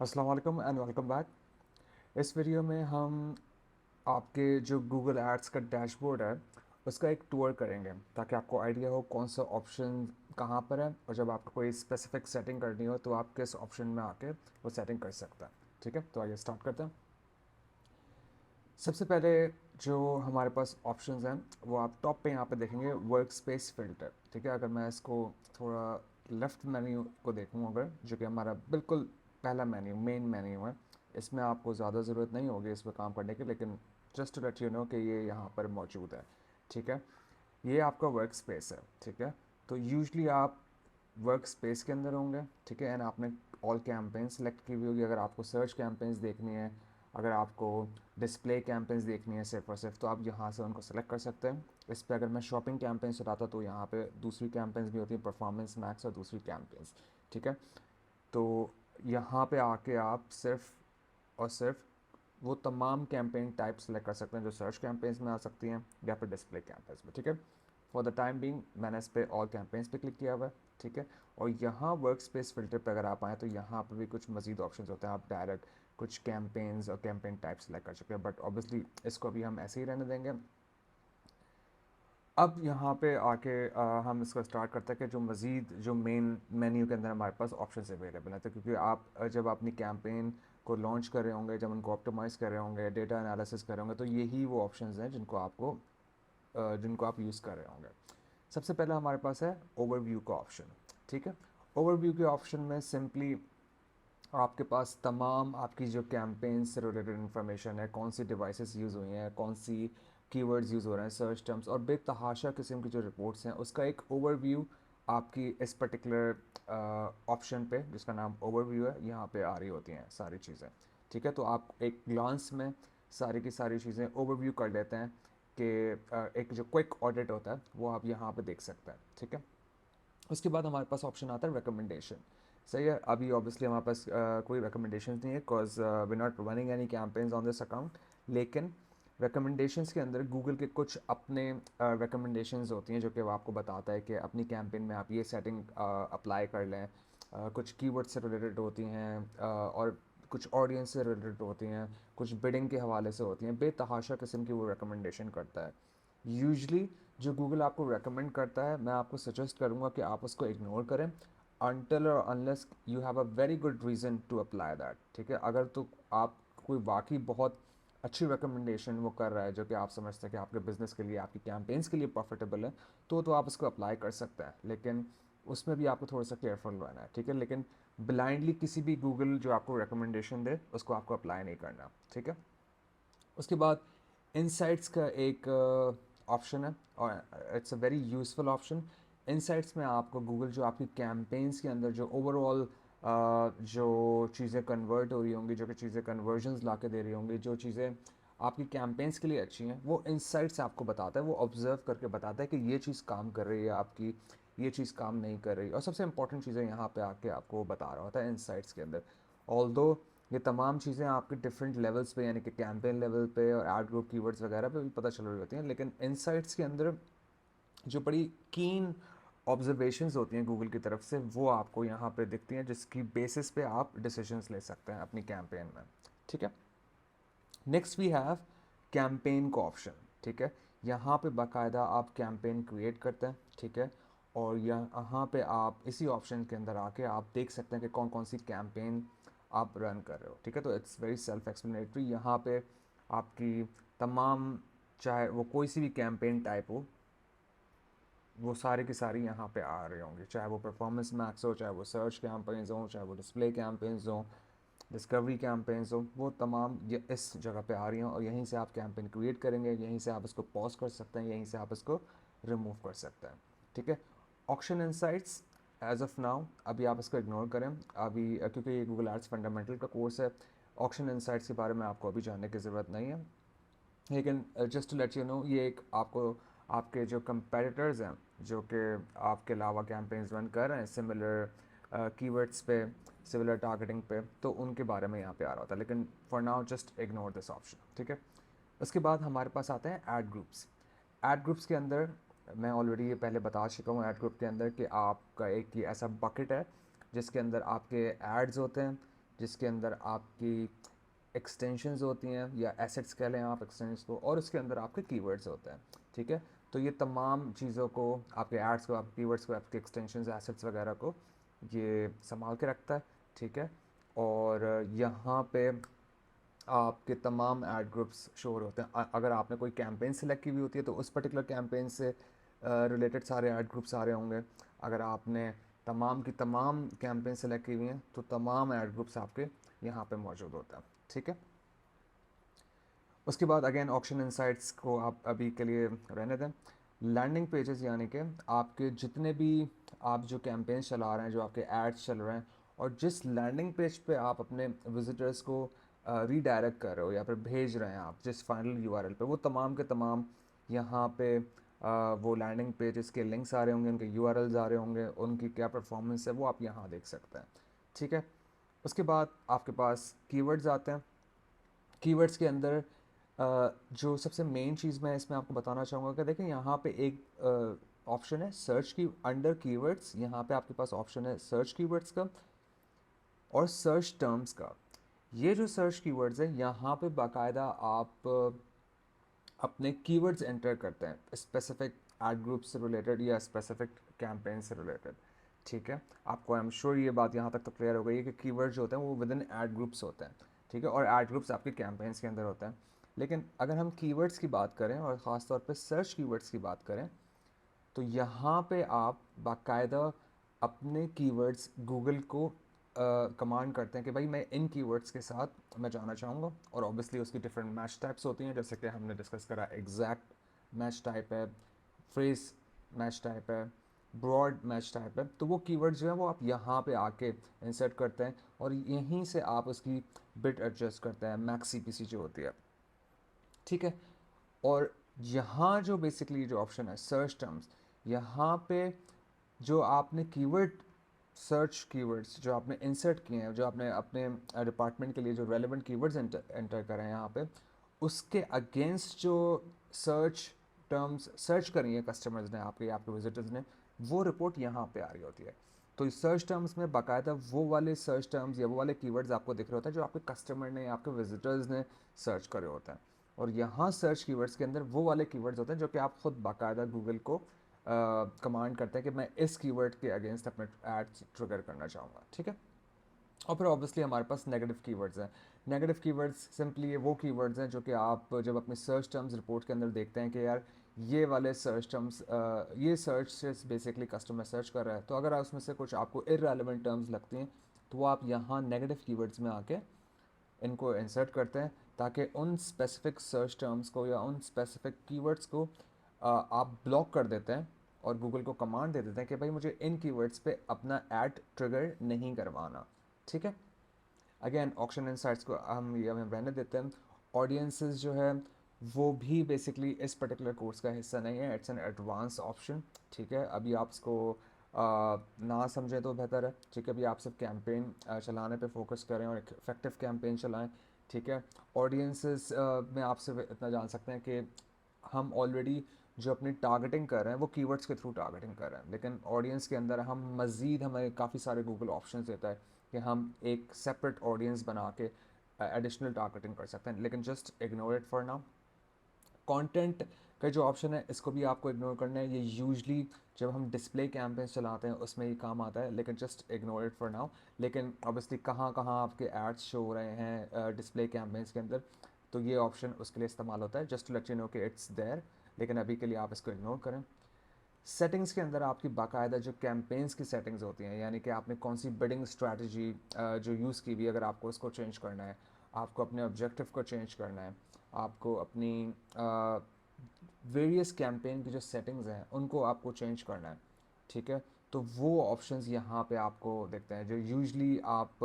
अस्सलाम वालेकुम and welcome back. इस वीडियो में हम आपके जो गूगल एड्स का डैशबोर्ड है उसका एक टूर करेंगे ताकि आपको आइडिया हो कौन सा ऑप्शन कहाँ पर है, और जब आपको कोई स्पेसिफिक सेटिंग करनी हो तो आप किस ऑप्शन में आके वो सेटिंग कर सकते हैं। ठीक है, तो आइए स्टार्ट करते हैं। सबसे पहले जो हमारे पास ऑप्शंस हैं वो आप टॉप पे यहाँ पे देखेंगे, वर्क स्पेस फ़िल्टर। ठीक है, अगर मैं इसको थोड़ा लेफ़्ट मेन्यू को देखूँ, अगर जो कि हमारा बिल्कुल पहला मेन्यू मेन मेन्यू है, इसमें आपको ज़्यादा ज़रूरत नहीं होगी इस पर काम करने की, लेकिन just to let you know कि ये यहाँ पर मौजूद है। ठीक है, ये आपका वर्क स्पेस है। ठीक है, तो यूजली आप वर्क स्पेस के अंदर होंगे। ठीक है, एंड आपने ऑल कैंपेन सेलेक्ट की हुई होगी। अगर आपको सर्च कैंपेन्स देखनी है, अगर आपको डिस्प्ले कैंपेन्स देखनी है सिर्फ और सिर्फ, तो आप यहाँ से उनको सेलेक्ट कर सकते हैं। इस पर अगर मैं शॉपिंग कैंपेन्स चलाता तो यहाँ पे दूसरी कैंपेन्स भी होती हैं, परफॉर्मेंस मैक्स और दूसरी कैंपेन्स। ठीक है, तो यहाँ पे आके आप सिर्फ और सिर्फ वो तमाम कैंपेन टाइप सेलेक्ट कर सकते हैं जो सर्च कैंपेन्स में आ सकती हैं या फिर डिस्प्ले कैंपेन्स में। ठीक है, फॉर द टाइम बीइंग मैंने इस पर ऑल कैंपेन्स पे क्लिक किया हुआ है। ठीक है, और यहाँ वर्क स्पेस फिल्टर पे अगर आप आएँ तो यहाँ पर भी कुछ मजीद ऑप्शन होते हैं। आप डायरेक्ट कुछ कैंपेन्स और कैंपेन टाइप सेलेक्ट कर सकते हैं, बट ऑब्वियसली इसको अभी हम ऐसे ही रहने देंगे। अब यहाँ पे आके हम इसको स्टार्ट करते हैं कि जो मज़ीद जो मेन मेन्यू के अंदर हमारे पास ऑप्शन अवेलेबल हैं। तो क्योंकि आप जब अपनी कैंपेन को लॉन्च कर रहे होंगे, जब उनको ऑप्टिमाइज़ कर रहे होंगे, डेटा एनालिसिस कर रहे होंगे, तो यही वो ऑप्शंस हैं जिनको आप यूज़ कर रहे होंगे। सबसे पहला हमारे पास है ओवरव्यू का ऑप्शन। ठीक है, ओवरव्यू के ऑप्शन में सिंपली आपके पास तमाम आपकी जो कैंपेन से रिलेटेड इन्फॉर्मेशन है, कौन सी डिवाइसेस यूज़ हुई हैं, कौन सी कीवर्ड्स यूज़ हो रहे हैं, सर्च टर्म्स और बेतहाशा किस्म की जो रिपोर्ट्स हैं, उसका एक ओवरव्यू आपकी इस पर्टिकुलर ऑप्शन पे, जिसका नाम ओवरव्यू है, यहाँ पे आ रही होती हैं सारी चीज़ें। ठीक है, तो आप एक ग्लांस में सारी की सारी चीज़ें ओवरव्यू कर लेते हैं कि एक जो क्विक ऑडिट होता है वो आप यहाँ पे देख सकते हैं। ठीक है, उसके बाद हमारे पास ऑप्शन आता है रिकमेंडेशन। सही है, अभी ऑब्वियसली हमारे पास कोई रिकमेंडेशन नहीं है because we not running any campaigns on this account, लेकिन रिकमेंडेशंस के अंदर गूगल के कुछ अपने रिकमेंडेशंस होती हैं जो कि वो आपको बताता है कि अपनी कैंपेन में आप ये सेटिंग अप्लाई कर लें। कुछ कीवर्ड से रिलेटेड होती हैं, और कुछ ऑडियंस से रिलेटेड होती हैं, कुछ बिडिंग के हवाले से होती हैं। बेतहाशा किस्म की वो रिकमेंडेशन करता है। यूजली जो गूगल आपको रेकमेंड करता है, मैं आपको सजेस्ट करूँगा कि आप उसको इग्नोर करें अनटिल और unless you have a very good reason to apply that. ठीक है, अगर तो आप कोई वाकई बहुत अच्छी रिकमेंडेशन वो कर रहा है जो कि आप समझते हैं कि आपके बिज़नेस के लिए, आपकी कैंपेन्स के लिए प्रॉफिटेबल है, तो आप उसको अप्लाई कर सकते हैं, लेकिन उसमें भी आपको थोड़ा सा केयरफुल रहना है। ठीक है, लेकिन ब्लाइंडली किसी भी गूगल जो आपको रिकमेंडेशन दे उसको आपको अप्लाई नहीं करना। ठीक है, उसके बाद इनसाइट्स का एक ऑप्शन है और it's a very useful option. Insights में आपको गूगल जो आपकी कैंपेन्स के अंदर जो ओवरऑल जो चीज़ें कन्वर्ट हो रही होंगी, जो कि चीज़ें कन्वर्जन्स ला के दे रही होंगी, जो चीज़ें आपकी कैंपेन्स के लिए अच्छी हैं, वो इनसाइट्स आपको बताता है। वो ऑब्जर्व करके बताता है कि ये चीज़ काम कर रही है आपकी, ये चीज़ काम नहीं कर रही, और सबसे इंपॉर्टेंट चीज़ें यहाँ पे आके आपको बता रहा होता है इनसाइट्स के अंदर। ऑल्दो ये तमाम चीज़ें आपके डिफरेंट लेवल्स पे, यानी कि कैंपेन लेवल पे और एड ग्रुप कीवर्ड्स वगैरह पे भी पता चल रही होती हैं, लेकिन इनसाइट्स के अंदर जो बड़ी कीन ऑब्जर्वेशंस होती हैं गूगल की तरफ से, वो आपको यहाँ पे दिखती हैं, जिसकी बेसिस पे आप डिसीजंस ले सकते हैं अपनी कैंपेन में। ठीक है, नेक्स्ट वी हैव कैंपेन को ऑप्शन। ठीक है, यहाँ पे बाकायदा आप कैंपेन क्रिएट करते हैं। ठीक है, और यहाँ पे आप इसी ऑप्शन के अंदर आके आप देख सकते हैं कि कौन कौन सी कैंपेन आप रन कर रहे हो। ठीक है, तो इट्स वेरी सेल्फ एक्सप्लेनेटरी। यहाँ पे आपकी तमाम, चाहे वो कोई सी भी कैंपेन टाइप हो, वो सारे की सारी यहाँ पे आ रही होंगी, चाहे वो परफॉर्मेंस मैक्स हो, चाहे वो सर्च कैंपेन्स हो, चाहे वो डिस्प्ले कैंपेन्स हो, डिस्कवरी कैंपेन्स हो, वो तमाम ये इस जगह पे आ रही हैं, और यहीं से आप कैंपेन क्रिएट करेंगे, यहीं से आप इसको पॉज कर सकते हैं, यहीं से आप इसको रिमूव कर सकते हैं। ठीक है, auction insights as of now अभी आप इसको इग्नोर करें अभी, क्योंकि ये गूगल एड्स फंडामेंटल का कोर्स है। ऑक्शन इनसाइट्स के बारे में आपको अभी जानने की ज़रूरत नहीं है, लेकिन just to let you know, ये एक आपको आपके जो कंपेटिटर्स हैं जो कि आपके अलावा कैंपेन्स रन कर रहे हैं सिमिलर कीवर्ड्स पे, सिमिलर टारगेटिंग पे, तो उनके बारे में यहाँ पे आ रहा होता है, लेकिन for now just ignore this option. ठीक है, उसके बाद हमारे पास आते हैं ऐड ग्रुप्स। ऐड ग्रुप्स के अंदर मैं ऑलरेडी ये पहले बता चुका हूँ, ऐड ग्रुप के अंदर कि आपका एक ये ऐसा बकेट है जिसके अंदर आपके एड्स होते हैं, जिसके अंदर आपकी एक्सटेंशंस होती हैं या एसेट्स कह लें आप एक्सटेंशंस को, और उसके अंदर आपके कीवर्ड्स होते हैं, ठीक है। तो ये तमाम चीज़ों को, आपके एड्स को, आपके कीवर्ड्स को, आपके एक्सटेंशंस, एसेट्स वगैरह को ये संभाल के रखता है, ठीक है। और यहाँ पे आपके तमाम ऐड ग्रुप्स शो होते हैं। अगर आपने कोई कैंपेन सेलेक्ट की हुई होती है तो उस पर्टिकुलर कैंपेन से रिलेटेड सारे ऐड ग्रुप्स आ रहे होंगे। अगर आपने तमाम की तमाम कैंपेन सेलेक्ट की हुई हैं तो तमाम ऐड ग्रुप्स आपके यहाँ पे मौजूद होते हैं, ठीक है। उसके बाद अगेन ऑक्शन इनसाइट्स को आप अभी के लिए रहने दें। लैंडिंग पेजेस यानी कि आपके जितने भी आप जो कैंपेन चला रहे हैं, जो आपके एड्स चल रहे हैं, और जिस लैंडिंग पेज पे आप अपने विजिटर्स को रीडायरेक्ट कर रहे हो या फिर भेज रहे हैं आप जिस फाइनल यूआरएल पे, वो तमाम के तमाम यहाँ पे वो लैंडिंग पेजेस के लिंक्स आ रहे होंगे, उनके यूआरएल्स आ रहे होंगे, उनकी क्या परफॉर्मेंस है वो आप यहाँ देख सकते हैं, ठीक है। उसके बाद आपके पास कीवर्ड्स आते हैं। कीवर्ड्स के अंदर जो सबसे मेन चीज़ मैं इसमें आपको बताना चाहूँगा कि देखें यहाँ पे एक ऑप्शन है सर्च की अंडर कीवर्ड्स, यहाँ पे आपके पास ऑप्शन है सर्च कीवर्ड्स का और सर्च टर्म्स का। ये जो सर्च कीवर्ड्स है यहाँ पे बाकायदा आप अपने कीवर्ड्स एंटर करते हैं स्पेसिफिक एड ग्रुप से रिलेटेड या स्पेसिफिक कैंपेन से रिलेटेड, ठीक है। आपको आई एम श्योर ये बात यहाँ तक तो क्लियर हो गई है कि कीवर्ड्स जो होते हैं वो विद इन एड ग्रुप्स होते हैं, ठीक है, और एड ग्रुप्स आपके कैंपेन्स के अंदर होते हैं। लेकिन अगर हम कीवर्ड्स की बात करें और ख़ास तौर पे सर्च कीवर्ड्स की बात करें तो यहाँ पे आप बाकायदा अपने कीवर्ड्स गूगल को कमांड करते हैं कि भाई मैं इन कीवर्ड्स के साथ मैं जाना चाहूँगा, और ऑब्वियसली उसकी डिफरेंट मैच टाइप्स होती हैं, जैसे कि हमने डिस्कस करा एग्जैक्ट मैच टाइप है, फ्रेज मैच टाइप है, ब्रॉड मैच टाइप है। तो वो कीवर्ड्स जो है वो आप यहाँ पे आके इंसर्ट करते हैं और यहीं से आप उसकी बिट एडजस्ट करते हैं, मैक्स सीपीसी जो होती है, ठीक है। और यहाँ जो बेसिकली जो ऑप्शन है सर्च टर्म्स, यहाँ पे जो आपने कीवर्ड सर्च कीवर्ड्स जो आपने इंसर्ट किए हैं, जो आपने अपने डिपार्टमेंट के लिए जो रेलेवेंट कीवर्ड्स एंटर करें हैं यहाँ पे, उसके अगेंस्ट जो सर्च टर्म्स सर्च करी हैं कस्टमर्स ने, आपके आपके विजिटर्स ने, वो रिपोर्ट यहाँ पे आ रही होती है। तो इस सर्च टर्म्स में बाकायदा वो वाले सर्च टर्म्स या वो वाले कीवर्ड्स आपको दिख रहे होते हैं जो आपके कस्टमर ने या आपके विजिटर्स ने सर्च करे होते हैं। और यहाँ सर्च कीवर्ड्स के अंदर वो वाले कीवर्ड्स होते हैं जो कि आप खुद बाकायदा गूगल को कमांड करते हैं कि मैं इस कीवर्ड के अगेंस्ट अपने एड्स ट्रिगर करना चाहूँगा, ठीक है। और फिर ऑब्वियसली हमारे पास नेगेटिव कीवर्ड्स हैं। नेगेटिव कीवर्ड्स सिंपली वो कीवर्ड्स हैं जो कि आप जब अपने सर्च टर्म्स रिपोर्ट के अंदर देखते हैं कि यार ये वाले सर्च टर्म्स, ये सर्च से बेसिकली कस्टमर सर्च कर रहा है, तो अगर उसमें से कुछ आपको इररेलेवेंट टर्म्स लगती हैं तो वो आप यहाँ नेगेटिव कीवर्ड्स में आके इनको इंसर्ट करते हैं, ताकि उन स्पेसिफिक सर्च टर्म्स को या उन स्पेसिफिक कीवर्ड्स को आप ब्लॉक कर देते हैं और गूगल को कमांड दे देते हैं कि भाई मुझे इन कीवर्ड्स पे अपना ऐड ट्रिगर नहीं करवाना, ठीक है। अगेन ऑक्शन इनसाइट्स को हम ये हमें रहने देते हैं। ऑडियंसेस जो है वो भी बेसिकली इस पर्टिकुलर कोर्स का हिस्सा नहीं है, इट्स एन एडवांस ऑप्शन, ठीक है। अभी आप इसको ना समझें तो बेहतर है, ठीक है। अभी आप सिर्फ कैंपेन चलाने पे फोकस करें और एक इफेक्टिव कैंपेन चलाएं, ठीक है। ऑडियंसेस में आप सिर्फ इतना जान सकते हैं कि हम ऑलरेडी जो अपनी टारगेटिंग कर रहे हैं वो कीवर्ड्स के थ्रू टारगेटिंग कर रहे हैं, लेकिन ऑडियंस के अंदर हम मज़ीद हमें काफ़ी सारे गूगल ऑप्शंस देता है कि हम एक सेपरेट ऑडियंस बना के एडिशनल टारगेटिंग कर सकते हैं, लेकिन just ignore it for now. Content का जो ऑप्शन है इसको भी आपको इग्नोर करना है, ये यूजली जब हम डिस्प्ले कैंपेन्स चलाते हैं उसमें ही काम आता है, लेकिन just ignore it for now. लेकिन ऑब्वियसली कहाँ कहाँ आपके एड्स शो हो रहे हैं डिस्प्ले कैंपेन्स के अंदर, तो ये ऑप्शन उसके लिए इस्तेमाल होता है, just to let you know कि इट्स देयर, लेकिन अभी के लिए आप इसको इग्नोर करें। सेटिंग्स के अंदर आपकी बाकायदा जो कैंपेन्स की सेटिंग्स होती हैं, यानी कि आपने कौन सी बिडिंग स्ट्रैटेजी जो यूज़ की हुई, अगर आपको उसको चेंज करना है, आपको अपने ऑब्जेक्टिव को चेंज करना है, आपको अपनी वेरियस कैंपेन की जो सेटिंग्स हैं उनको आपको चेंज करना है, ठीक है। तो वो ऑप्शंस यहाँ पे आपको देखते हैं जो यूजली आप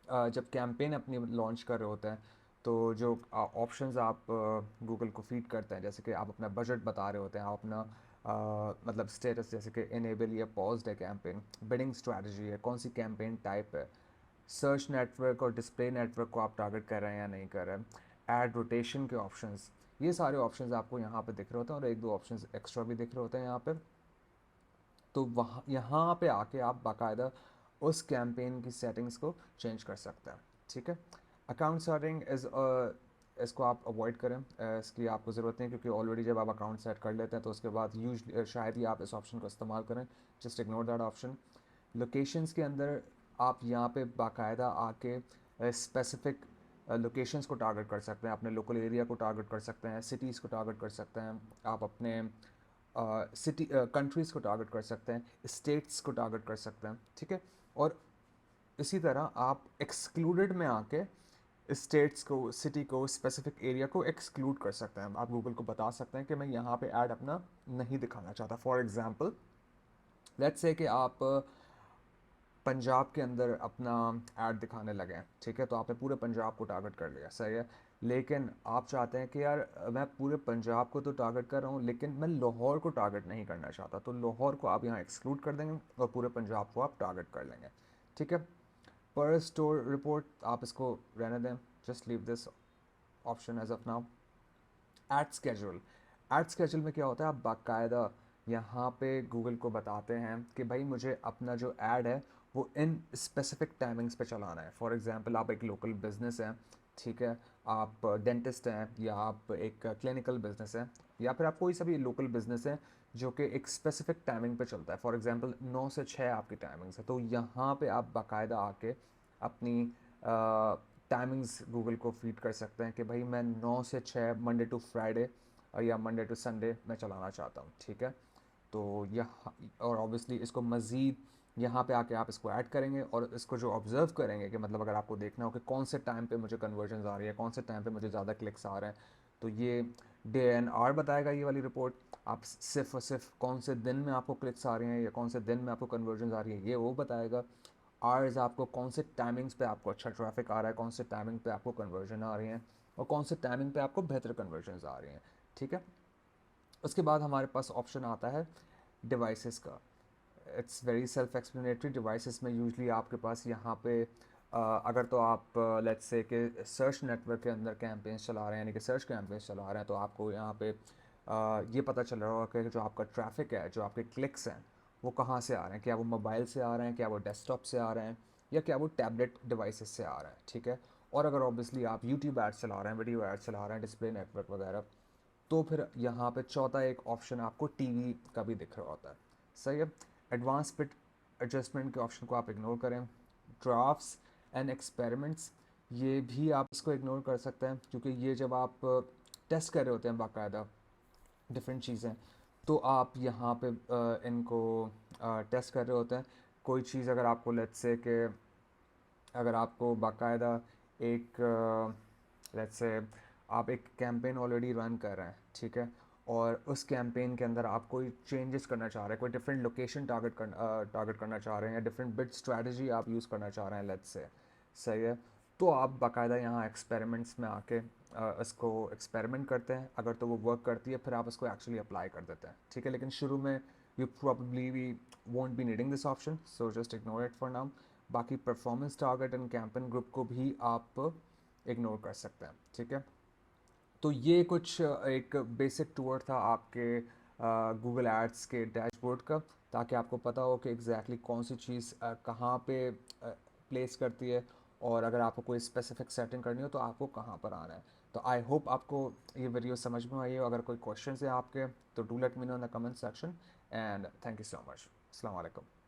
जब कैंपेन अपनी लॉन्च कर रहे होते हैं तो जो ऑप्शंस आप गूगल को फीड करते हैं, जैसे कि आप अपना बजट बता रहे होते हैं, आप अपना मतलब स्टेटस जैसे कि इनेबल या पॉज्ड है कैंपेन, बिडिंग स्ट्रैटेजी है, कौन सी कैंपेन टाइप है, सर्च नेटवर्क और डिस्प्ले नेटवर्क को आप टारगेट कर रहे हैं या नहीं कर रहे हैं, एड रोटेशन के ऑप्शंस, ये सारे ऑप्शंस आपको यहाँ पे दिख रहे होते हैं और एक दो ऑप्शंस एक्स्ट्रा भी दिख रहे होते हैं यहाँ पे। तो वहाँ यहाँ पे आके आप बाकायदा उस कैंपेन की सेटिंग्स को चेंज कर सकते हैं, ठीक है। अकाउंट सेटिंग इज़ इसको आप अवॉइड करें, इसकी आपको ज़रूरत नहीं, क्योंकि ऑलरेडी जब आप अकाउंट सेट कर लेते हैं तो उसके बाद शायद ही आप इस ऑप्शन को इस्तेमाल करें। Just ignore that option. Locations के अंदर आप यहाँ पे बाकायदा आके स्पेसिफिक लोकेशंस को टारगेट कर सकते हैं, अपने लोकल एरिया को टारगेट कर सकते हैं, सिटीज़ को टारगेट कर सकते हैं, आप अपने सिटी कंट्रीज़ को टारगेट कर सकते हैं, स्टेट्स को टारगेट कर सकते हैं, ठीक है। और इसी तरह आप एक्सक्लूडेड में आके स्टेट्स को, सिटी को, स्पेसिफिक एरिया को एक्सक्लूड कर सकते हैं। आप गूगल को बता सकते हैं कि मैं यहाँ पे ऐड अपना नहीं दिखाना चाहता। फॉर एग्जांपल लेट्स से कि आप पंजाब के अंदर अपना ऐड दिखाने लगे हैं, ठीक है, तो आपने पूरे पंजाब को टारगेट कर लिया, सही है। लेकिन आप चाहते हैं कि यार मैं पूरे पंजाब को तो टारगेट कर रहा हूँ लेकिन मैं लाहौर को टारगेट नहीं करना चाहता, तो लाहौर को आप यहाँ एक्सक्लूड कर देंगे और पूरे पंजाब को आप टारगेट कर लेंगे, ठीक है। पर स्टोर रिपोर्ट आप इसको रहने दें, just leave this option as of now. Ad schedule, ad schedule में क्या होता है, आप बाकायदा यहाँ पे गूगल को बताते हैं कि भाई मुझे अपना जो ऐड है वो इन स्पेसिफिक टाइमिंग्स पे चलाना है। फॉर एग्जांपल आप एक लोकल बिजनेस है, ठीक है, आप डेंटिस्ट हैं या आप एक क्लिनिकल बिजनेस है या फिर आप कोई सा भी लोकल बिजनेस है जो कि एक स्पेसिफिक टाइमिंग पे चलता है। फॉर एग्जांपल 9 से 6 आपकी टाइमिंग्स है, तो यहाँ पे आप बाकायदा आके अपनी टाइमिंग्स गूगल को फीड कर सकते हैं कि भाई मैं 9 से 6 मंडे टू फ्राइडे या मंडे टू संडे मैं चलाना चाहता हूँ, ठीक है। तो यह और ऑब्वियसली इसको मज़ीद यहाँ पे आके आप इसको ऐड करेंगे और इसको जो ऑब्ज़र्व करेंगे कि मतलब अगर आपको देखना हो कि कौन से टाइम पे मुझे कन्वर्जन आ रही है, कौन से टाइम पे मुझे ज़्यादा क्लिक्स आ रहे हैं, तो ये डे एंड आवर बताएगा ये वाली रिपोर्ट। आप सिर्फ और सिर्फ कौन से दिन में आपको क्लिक्स आ रही हैं या कौन से दिन में आपको कन्वर्जन आ रही है ये वो बताएगा। आवर्स आपको कौन से टाइमिंग्स पे आपको अच्छा ट्रैफिक आ रहा है, कौन से टाइमिंग पे आपको कन्वर्जन आ रही हैं और कौन से टाइमिंग पे आपको बेहतर कन्वर्जन आ रही हैं, ठीक है। उसके बाद हमारे पास ऑप्शन आता है डिवाइसेस का। It's very self explanatory. Devices में यूजली आपके पास यहाँ पे अगर तो आप लेट्स से कि सर्च नेटवर्क के अंदर कैंपेन्स चला रहे हैं, यानी कि सर्च कैंपेन्स चला रहे हैं, तो आपको यहाँ पे ये पता चल रहा होगा कि जो आपका ट्रैफिक है, जो आपके क्लिक्स हैं, वो कहाँ से आ रहे हैं, क्या वो मोबाइल से आ रहे हैं, क्या वो डेस्कटॉप से आ रहे हैं या क्या वो टैबलेट डिवाइसेस से आ रहे हैं, ठीक है। और अगर ऑब्वियसली आप यूट्यूब एड्स चला रहे हैं, वीडियो एड्स चला रहे हैं, डिस्प्ले नेटवर्क वगैरह, तो फिर यहाँ पे चौथा एक ऑप्शन आपको टीवी का भी दिख रहा होता है, सही है। एडवांस बिट एडजस्टमेंट के ऑप्शन को आप इग्नोर करें। ड्राफ्ट्स एंड एक्सपेरिमेंट्स, ये भी आप इसको इग्नोर कर सकते हैं, क्योंकि ये जब आप टेस्ट कर रहे होते हैं बाकायदा डिफरेंट चीज़ें, तो आप यहाँ पे इनको टेस्ट कर रहे होते हैं। कोई चीज़ अगर आपको लेट्स से कि अगर आपको बाकायदा एक लेट्स से आप एक कैंपेन ऑलरेडी रन कर रहे हैं, ठीक है, और उस कैंपेन के अंदर आप कोई चेंजेस करना चाह रहे हैं, कोई डिफरेंट लोकेशन टारगेट करना चाह रहे हैं या डिफरेंट बिट स्ट्रैटेजी आप यूज़ करना चाह रहे हैं लेट्स से, सही है, तो आप बाकायदा यहाँ एक्सपेरिमेंट्स में आके इसको एक्सपेरिमेंट करते हैं। अगर तो वो वर्क करती है फिर आप इसको एक्चुअली अप्लाई कर देते हैं, ठीक है। लेकिन शुरू में you probably we won't be needing this option, so just ignore it for now. बाकी performance target and campaign group को भी आप इग्नोर कर सकते हैं, ठीक है। तो ये कुछ एक बेसिक टूर था आपके गूगल एड्स के डैशबोर्ड का, ताकि आपको पता हो कि एग्जैक्टली कौन सी चीज़ कहाँ पे प्लेस करती है और अगर आपको कोई स्पेसिफिक सेटिंग करनी हो तो आपको कहाँ पर आना है। तो आई होप आपको ये वीडियो समझ में आई हो। अगर कोई क्वेश्चन है आपके तो do let me know in the comment section and thank you so much. अस्सलाम वालेकुम।